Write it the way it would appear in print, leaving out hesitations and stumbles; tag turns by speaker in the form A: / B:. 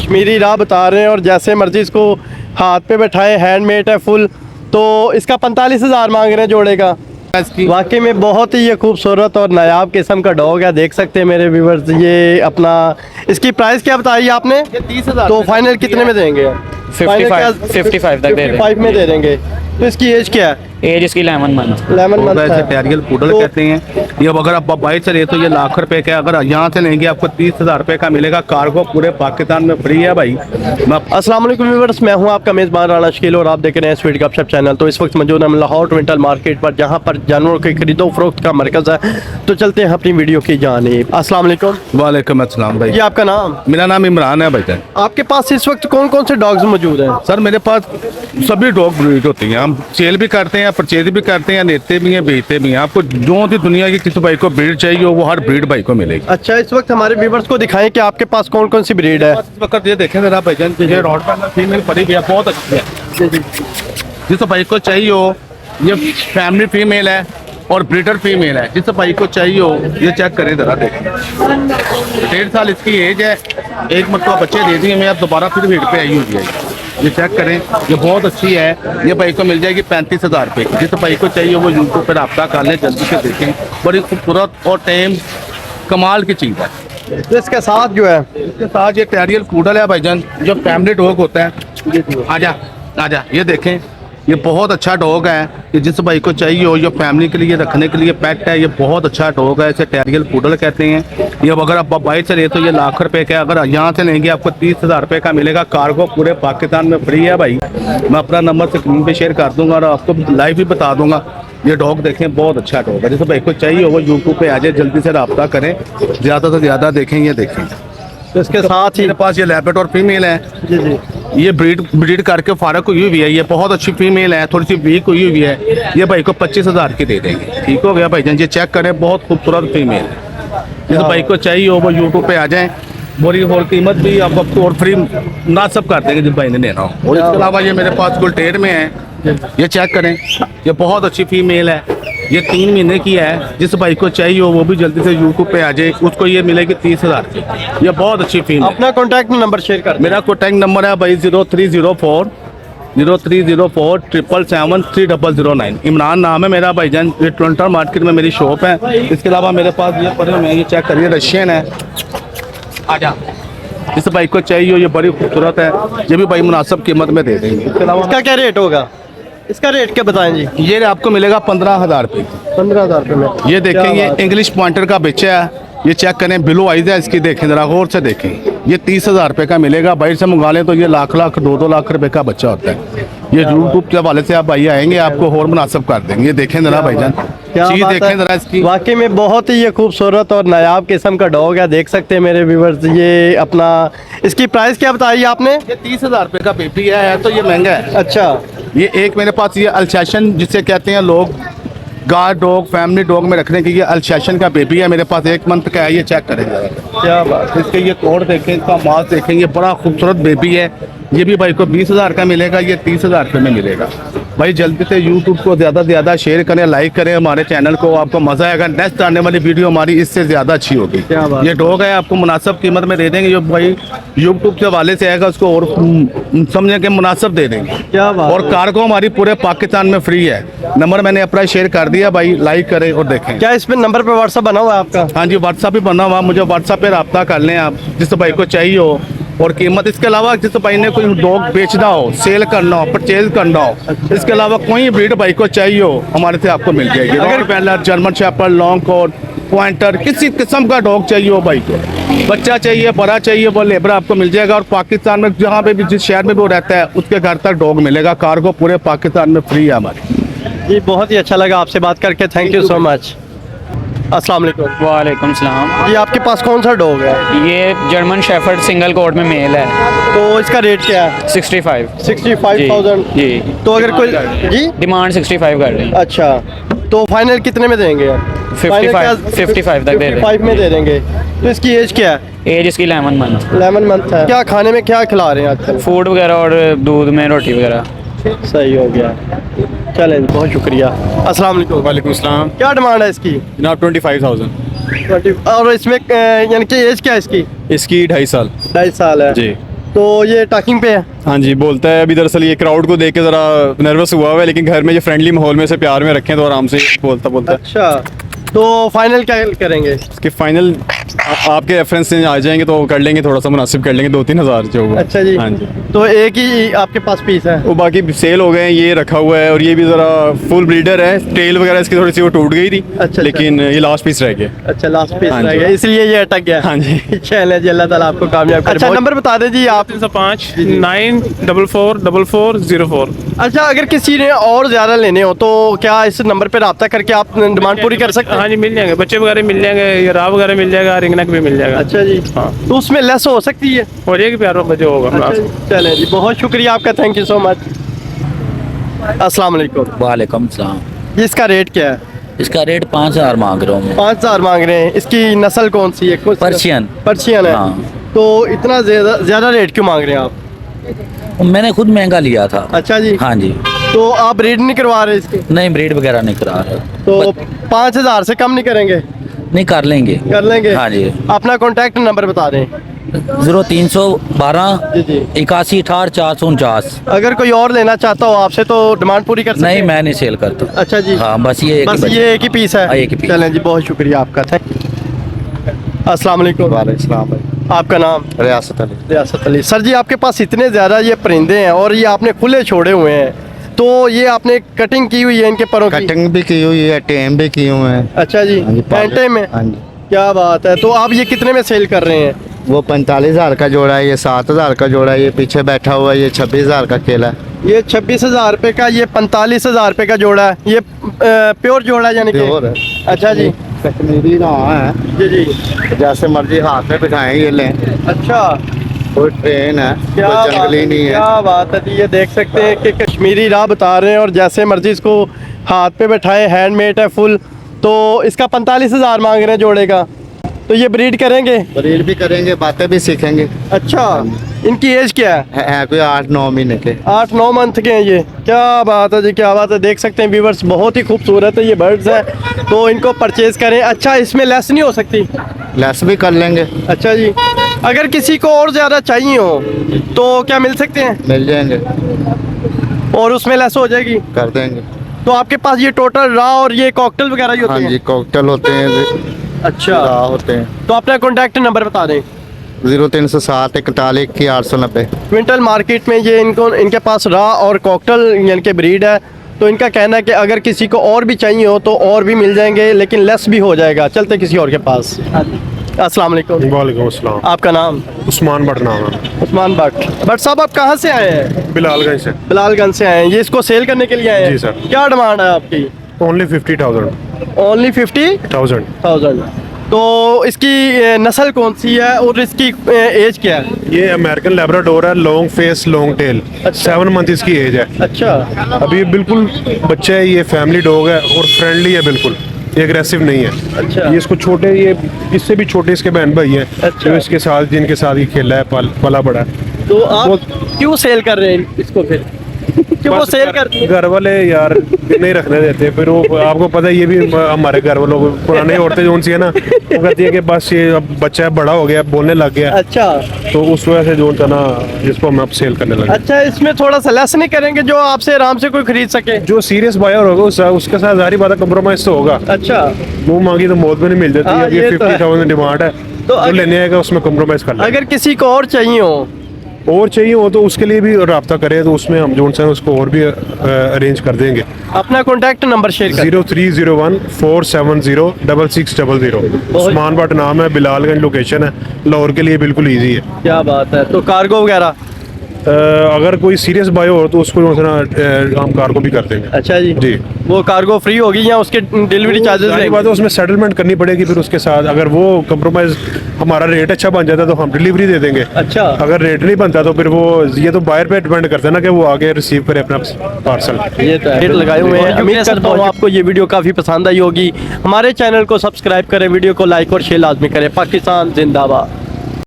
A: कश्मीरी राह बता रहे हैं और जैसे मर्जी इसको हाथ पे बैठाएं, हैंडमेड है फुल। तो इसका 45,000 मांग रहे हैं जोड़े का। वाकई में बहुत ही ये खूबसूरत और नायाब किस्म का डॉग है, देख सकते हैं मेरे व्यूवर्स। ये अपना इसकी प्राइस क्या बताई आपने?
B: 30,000।
A: तो फाइनल कितने में देंगे?
B: 55 तक दे देंगे।
A: 55 में दे देंगे। तो इसकी एज क्या है?
B: एज इसकी 11 मंथ।
A: 11 मंथ है।
C: टेरियल पूडल
A: तो-
C: कहते हैं ये। अगर आप बाइक से लेते हो ये लाख रुपए का, अगर यहाँ से लेंगे आपको 30,000 रुपए का मिलेगा। कार्गो पूरे पाकिस्तान में फ्री है भाई।
A: अस्सलाम वालेकुम व्यूअर्स, मैं हूं आपका मेज़बान राना शकील और आप देख रहे हैं स्वीट गपशप चैनल। तो इस वक्त मौजूद हम लाहौर ट्विंटल मार्केट पर, जहां पर जानवरों के खरीदो फरोख्त का मरकज़ है। तो चलते हैं अपनी वीडियो की जानिब। अस्सलाम वालेकुम।
C: वालेकुम अस्सलाम भाई।
A: ये आपका नाम?
C: मेरा नाम इमरान है भाई।
A: आपके पास इस वक्त कौन कौन से डॉग्स मौजूद हैं?
C: सर मेरे पास सभी डॉग ब्रीड होती हैं। हम सेल भी करते हैं, परचेज भी करते हैं, लेते भी हैं, बेचते भी हैं। आपको जो सी दुनिया की किसी भाई को ब्रीड चाहिए हो वो हर ब्रीड भाई को मिलेगी।
A: अच्छा, इस वक्त हमारे व्यूअर्स को दिखाएं कि आपके पास कौन कौन सी ब्रीड है।
C: इस वक्त ये देखें जरा भाईजान, ये रॉटवैलर फीमेल परी भी है, बहुत अच्छी है। जिस भाई को चाहिए हो ये फैमिली फीमेल है और ब्रीडर फीमेल है। जिस भाई को चाहिए हो ये चेक करें जरा, देखें 1.5 साल इसकी एज है। एक मतलब बच्चे दे दिए, मैं अब दोबारा फिर भीड़ पे आई हुई है। ये चेक करें, ये बहुत अच्छी है। ये भाई को मिल जाएगी 35,000 रुपये। जिस भाई को चाहिए वो यूट्यूब पर रब्ता कर लें, जल्दी से देखें। बड़ी खूबसूरत और टाइम कमाल की चीज़ है।
A: तो इसके साथ जो है,
C: इसके साथ ये टेरियल पूडल है भाईजान, जो फैमिली डॉग होता है। आजा आजा, ये देखें, ये बहुत अच्छा डॉग है। कि जिस भाई को चाहिए हो, ये फैमिली के लिए रखने के लिए पेट है। ये बहुत अच्छा डॉग है, इसे टेरियल पूडल कहते हैं। ये अगर आप बाइक से लेते हो ये लाख रुपए का, अगर यहाँ से लेंगे आपको 30,000 रुपये का मिलेगा। कार्गो पूरे पाकिस्तान में फ्री है भाई। मैं अपना नंबर स्क्रीन पे शेयर कर दूंगा और आपको लाइव भी बता दूंगा। ये डॉग देखें, बहुत अच्छा डॉग है। जिस भाई को चाहिए हो वो यूट्यूब पे आ जाए, जल्दी से रब्ता करें, ज़्यादा से ज़्यादा देखें। ये देखें,
A: तो इसके साथ ही
C: मेरे पास ये लैब्राडोर फीमेल है।
A: जी जी,
C: ये ब्रीड करके फारक हुई हुई है। ये बहुत अच्छी फीमेल है, थोड़ी सी वीक हुई हुई है। ये भाई को 25,000 की दे देंगे। ठीक हो गया भाईजान, ये चेक करें, बहुत खूबसूरत फीमेल है। जिस भाई को चाहिए हो वो यूट्यूब पे आ जाएं। बोरी और कीमत भी आपको और फ्री मुनासिब कर देंगे जिस भाई ने लेना हो। और इसके अलावा ये मेरे पास गुलटेर में है, ये चेक करें, ये बहुत अच्छी फीमेल है। ये 3 महीने की है। जिस भाई को चाहिए हो वो भी जल्दी से यूट्यूब पे आ जाए, उसको ये मिलेगी 30,000 की। ये बहुत अच्छी फीमेल।
A: अपना कॉन्टैक्ट नंबर शेयर कर।
C: मेरा कॉन्टैक्ट नंबर है भाई 0304 777 3009। इमरान नाम है मेरा भाईजान। ये ट्विंटल मार्केट में मेरी शॉप है। इसके अलावा मेरे पास ये परे में, ये चेक करिए, रशियन है। आजा, इस बाइक को चाहिए हो, ये बड़ी खूबसूरत है। ये भी भाई मुनासिब कीमत में दे देंगे। इसके अलावा
A: इसका क्या रेट होगा? इसका रेट क्या बताएं जी?
C: ये आपको मिलेगा 15,000 रुपये।
A: 15,000 रुपये में।
C: ये देखें,
A: क्या
C: ये
A: बात।
C: इंग्लिश पॉइंटर का बच्चा है। ये चेक करें, ब्लू आइज है इसकी, देखें जरा गौर से देखें। ये 30,000 रुपये का मिलेगा। बाहर से मंगा लें तो ये लाख 2-2 लाख रुपए का बच्चा होता है। ये यूट्यूब के हवाले से आप भाई आएंगे, आपको और मुनासिब कर देंगे। ये देखें जरा भाईजान, चीज़ देखें जरा इसकी।
A: वाकई में बहुत ही ये खूबसूरत और नायाब किस्म का डॉग है, देख सकते हैं मेरे व्यूवर्स। ये अपना इसकी प्राइस क्या बताई आपने?
C: ये 30,000 रुपये का बेबी है तो ये महंगा है।
A: अच्छा,
C: ये एक मेरे पास ये अल्सेशन जिसे कहते हैं लोग, गार्ड डॉग, फैमिली डॉग में रखने के, ये अल्सेशन का बेबी है मेरे पास, 1 मंथ का है। ये चेक करें जरा,
A: क्या बात।
C: इसके ये कोड देखें, इसका मास देखें, ये बड़ा खूबसूरत बेबी है। ये भी भाई को 20,000 का मिलेगा, ये 30,000 रुपये में मिलेगा। भाई जल्दी से यूट्यूब को ज़्यादा से ज़्यादा शेयर करें, लाइक करें हमारे चैनल को, आपको मज़ा आएगा। नेक्स्ट आने वाली वीडियो हमारी इससे ज़्यादा अच्छी होगी।
A: क्या बात।
C: ये डॉग है, आपको मुनासिब कीमत में दे देंगे। जो भाई यूट्यूब के हवाले से आएगा उसको और समझे के मुनासिब दे देंगे।
A: क्या बात।
C: और कार्गो हमारी पूरे पाकिस्तान में फ्री है। नंबर मैंने अपना शेयर कर दिया भाई, लाइक करें और देखें।
A: क्या इस पे नंबर पे व्हाट्सअप बना हुआ है आपका?
C: हाँ जी, व्हाट्सअप भी बना हुआ, मुझे व्हाट्सअप पे रब्ता कर लें आप, जिस भाई को चाहिए हो। और कीमत इसके अलावा जिस भाई ने कोई डॉग बेचना हो, सेल करना हो, परचेज करना हो, इसके अलावा कोई ब्रीड भाई को चाहिए हो हमारे से आपको मिल जाएगी। अगर पहला German shepherd, long coat, pointer, किसी किस्म का डॉग चाहिए हो भाई को, बच्चा चाहिए, बड़ा चाहिए, वो लेबर आपको मिल जाएगा। और पाकिस्तान में जहाँ पे भी, जिस शहर में भी वो रहता है, उसके घर तक डॉग मिलेगा। कार्गो पूरे पाकिस्तान में फ्री है हमारी।
A: जी, बहुत ही अच्छा लगा आपसे बात करके, थैंक यू सो मच। अस्सलाम वालेकुम।
B: वालेकुम सलाम।
A: ये आपके पास कौन सा डॉग है?
B: ये जर्मन शेफर्ड सिंगल कोट में मेल है।
A: तो इसका रेट क्या है?
B: 65।
A: 65,000।
B: जी।
A: तो अगर कोई जी,
B: डिमांड 65 कर रहे हैं।
A: अच्छा, तो फाइनल कितने में देंगे?
B: 55 तक दे देंगे।
A: 55 में दे देंगे। तो इसकी एज क्या है?
B: एज इसकी 11 मंथ।
A: 11 मंथ है। क्या खाने में क्या खिला रहे हैं आजकल?
B: फूड वगैरह और दूध में रोटी वगैरह।
A: सही हो गया, चलें, बहुत शुक्रिया। अस्सलाम वालेकुम।
D: वालेकुम अस्सलाम।
A: क्या डिमांड है इसकी?
D: जनाब 25,000।
A: 20। और इसमें यानी कि एज क्या है इसकी?
D: इसकी 2.5 साल।
A: 2.5 साल है
D: जी।
A: तो ये टॉकिंग पे है।
D: हाँ जी, बोलता है अभी दरअसल ये क्राउड को देख के ज़रा नर्वस हुआ हुआ है, लेकिन घर में ये फ्रेंडली माहौल में से प्यार में रखें तो आराम से बोलता है।
A: अच्छा, तो फाइनल क्या करेंगे?
D: इसके फाइनल आपके रेफरेंस से आ जाएंगे तो कर लेंगे, थोड़ा सा मुनासिब कर लेंगे, 2-3 हज़ार जो होगा।
A: अच्छा जी।
D: हाँ जी,
A: तो एक ही आपके पास पीस है?
D: वो बाकी सेल हो गए हैं, ये रखा हुआ है और ये भी ज़रा फुल ब्रीडर है, टेल वगैरह इसकी थोड़ी सी वो टूट गई थी।
A: अच्छा,
D: लेकिन ये लास्ट पीस रह गया।
A: अच्छा, लास्ट पीस
D: हाँ
A: रह
D: जी।
A: गया, इसलिए ये अटक गया।
D: हाँ जी।
A: चलिए जी, अल्लाह ताला आपको कामयाब करे। अच्छा, नंबर बता दें जी आप।
E: 305 9444404।
A: अच्छा, अगर किसी ने और ज़्यादा लेने हो तो क्या इस नंबर पर रब्ता करके आप डिमांड पूरी कर सकते हैं?
E: हाँ जी, मिल जाएंगे, बच्चे वगैरह मिल जाएंगे, ये राह वगैरह मिल जाएगा, रिंगनेक भी मिल जाएगा।
A: अच्छा जी।
E: हाँ।
A: तो उसमें लेस हो सकती है?
E: हो जाएगी प्यार बच्चे होगा।
A: अच्छा जी। चलें जी, बहुत शुक्रिया आपका, थैंक यू सो मच। अस्सलाम वालेकुम।
F: वालेकुम सलाम।
A: इसका रेट क्या है?
F: इसका रेट 5,000 मांग रहा हूँ मैं।
A: 5,000 मांग रहे हैं। इसकी नस्ल कौन सी है?
F: पर्शियन।
A: पर्शियन है।
F: हाँ।
A: तो इतना ज़्यादा रेट क्यों मांग रहे हैं आप?
F: मैंने खुद महंगा लिया था।
A: अच्छा जी।
F: हाँ जी।
A: तो आप ब्रीड नहीं करवा रहे इसके?
F: नहीं, ब्रीड वगैरह नहीं करा रहे।
A: तो 5,000 से कम नहीं करेंगे?
F: नहीं, कर लेंगे।
A: कर लेंगे।
F: हाँ जी।
A: अपना कॉन्टैक्ट नंबर बता दें।
F: 0312
A: जी जी।
F: 81 68 449।
A: अगर कोई और लेना चाहता हो आपसे तो डिमांड पूरी कर सकते
F: नहीं,
A: हैं?
F: मैं नहीं सेल करता।
A: अच्छा जी।
F: हाँ, बस ये एक
A: बस
F: ही
A: ये एक ही पीस है।
F: हाँ, एक ही पीस।
A: चलें जी, बहुत शुक्रिया आपका, थैंक। अस्सलाम वालेकुम।
G: वालेकुम
A: आपका नाम?
G: रियासत अली।
A: रियासत अली। सर जी, आपके पास इतने ज़्यादा ये परिंदे हैं और ये आपने खुले छोड़े हुए हैं, तो ये आपने कटिंग की हुई है इनके परों की?
G: कटिंग भी की हुई है, टेम भी किए हुए हैं।
A: अच्छा जी।
G: हाँ जी,
A: पैंटे में?
G: हाँ जी।
A: क्या बात है। तो आप ये कितने में सेल कर रहे हैं?
G: वो 45,000 का जोड़ा है, ये 7,000 का जोड़ा है, ये पीछे बैठा हुआ है, ये 26,000 का केला है।
A: ये 26,000 रुपये का, ये 45,000 रुपये का जोड़ा है। ये प्योर जोड़ा है यानी कि?
G: प्योर है।
A: अच्छा जी।
G: कश्मीरी रहा है
A: जी जी।
G: जैसे मर्जी हाथ में बिठाएं ये लें।
A: अच्छा,
G: कोई ट्रेन है,
A: क्या
G: कोई
A: बात
G: जंगली
A: है,
G: नहीं है।
A: क्या बात है जी। ये देख सकते हैं कि कश्मीरी राह बता रहे हैं और जैसे मर्जी इसको हाथ पे बैठाए, हैंडमेड है फुल। तो इसका 45,000 मांग रहे हैं जोड़े का। तो ये ब्रीड करेंगे?
G: ब्रीड भी करेंगे, बातें भी सीखेंगे।
A: अच्छा, इनकी एज क्या है?
G: है कोई 8-9 महीने के।
A: 8-9 मंथ के हैं ये। क्या बात है जी, क्या बात है। देख सकते हैं व्यूवर्स, बहुत ही खूबसूरत है ये बर्ड्स हैं, तो इनको परचेज करें। अच्छा, इसमें लेस नहीं हो सकती?
G: लेस भी कर लेंगे।
A: अच्छा जी। अगर किसी को और ज़्यादा चाहिए हो तो क्या मिल सकते हैं?
G: मिल जाएंगे,
A: और उसमें लेस हो जाएगी?
G: कर देंगे।
A: तो आपके पास ये टोटल रॉ और ये कॉकटेल वगैरह ही
G: हाँ
A: होते
G: जी,
A: हैं?
G: कॉकटेल होते हैं,
A: अच्छा।
G: राह होते हैं।
A: तो अपना कॉन्टैक्ट नंबर बता दें।
G: 0307 41 की 890।
A: क्विंटल मार्केट में ये इनके पास रॉ और कॉकटेल यानी कि ब्रीड है, तो इनका कहना है कि अगर किसी को और भी चाहिए हो तो और भी मिल जाएंगे, लेकिन लेस भी हो जाएगा। चलते किसी और के पास। अस्सलाम वालेकुम।
H: वालेकुम अस्सलाम।
A: आपका नाम?
H: उस्मान भट्ट नाम है।
A: उस्मान भट्ट साहब, आप कहाँ से आए हैं?
H: बिलालगंज से।
A: बिलालगंज से आए हैं। ये इसको सेल करने के लिए आए हैं?
H: जी सर।
A: क्या डिमांड है आपकी?
H: ओनली 50,000।
A: ओनली 50,000। तो इसकी नस्ल कौन सी है और इसकी एज क्या है?
H: ये अमेरिकन लैब्राडोर है, long face long tail. 7 month इसकी एज है।
A: अच्छा।
H: अभी बिल्कुल बच्चा है, ये फैमिली डॉग है और फ्रेंडली है बिल्कुल, ये एग्रेसिव नहीं है।
A: अच्छा।
H: ये इसको छोटे, ये इससे भी छोटे इसके बहन भाई हैं।
A: अच्छा।
H: जो इसके साथ, जिनके साथ ये खेला है, पला बड़ा है।
A: तो आप क्यों सेल कर रहे हैं इसको फिर? क्यों वो
H: बस
A: सेल करते हैं?
H: घर वाले यार नहीं रखने देते, फिर वो आपको पता है, ये भी हमारे घर वालों को, पुरानी औरतें जो सी है ना, वो कहती है कि बस ये अब बच्चा बड़ा हो गया, बोलने लग गया,
A: अच्छा।
H: तो उस वजह से जो था ना, इसको हम अब सेल करने लगे।
A: अच्छा, इसमें थोड़ा सा लेस नहीं करेंगे जो आपसे आराम से कोई खरीद सके?
H: जो सीरियस बायर होगा उसके साथ जारी बात है, कंप्रोमाइज तो होगा।
A: अच्छा।
H: मुंह मांगी तो मौत में नहीं मिल जाती।
A: हाँ,
H: अब ये
A: ये तो है।
H: 50,000 डिमांड है,
A: तो
H: जो लेने आएगा उसमें कंप्रोमाइज कर लेंगे।
A: अगर किसी को और चाहिए हो
H: और चाहिए हो तो उसके लिए भी रब्ता करें, तो उसमें हम जो है उसको और भी अरेंज कर देंगे।
A: अपना कॉन्टैक्ट नंबर शेयर करें।
H: 0301 470 6600। उस्मान भट्ट नाम है, बिलालगंज लोकेशन है, लाहौर के लिए बिल्कुल इजी है।
A: क्या बात है। तो कार्गो वगैरह?
H: अगर कोई सीरियस बायो हो तो उसको जो है ना हम कार्गो भी कर देंगे।
A: अच्छा जी।
H: जी।
A: वो कार्गो फ्री होगी या उसके डिलीवरी चार्जेस
H: जाहिर
A: लेंगे?
H: बात है, उसमें सेटलमेंट करनी पड़ेगी फिर उसके साथ। अगर वो कंप्रोमाइज, हमारा रेट अच्छा बन जाता है तो हम डिलीवरी दे देंगे।
A: अच्छा।
H: अगर रेट नहीं बनता तो फिर वो, ये तो बायर पे डिपेंड करता है ना कि वो आगे रिसीव करे अपना पार्सल।
A: ये तो रेट लगाए हुए हैं। उम्मीद करता हूँ आपको ये वीडियो काफ़ी पसंद आई होगी। हमारे चैनल को सब्सक्राइब करें, वीडियो को लाइक और शेयर लाजमी करें। पाकिस्तान जिंदाबाद।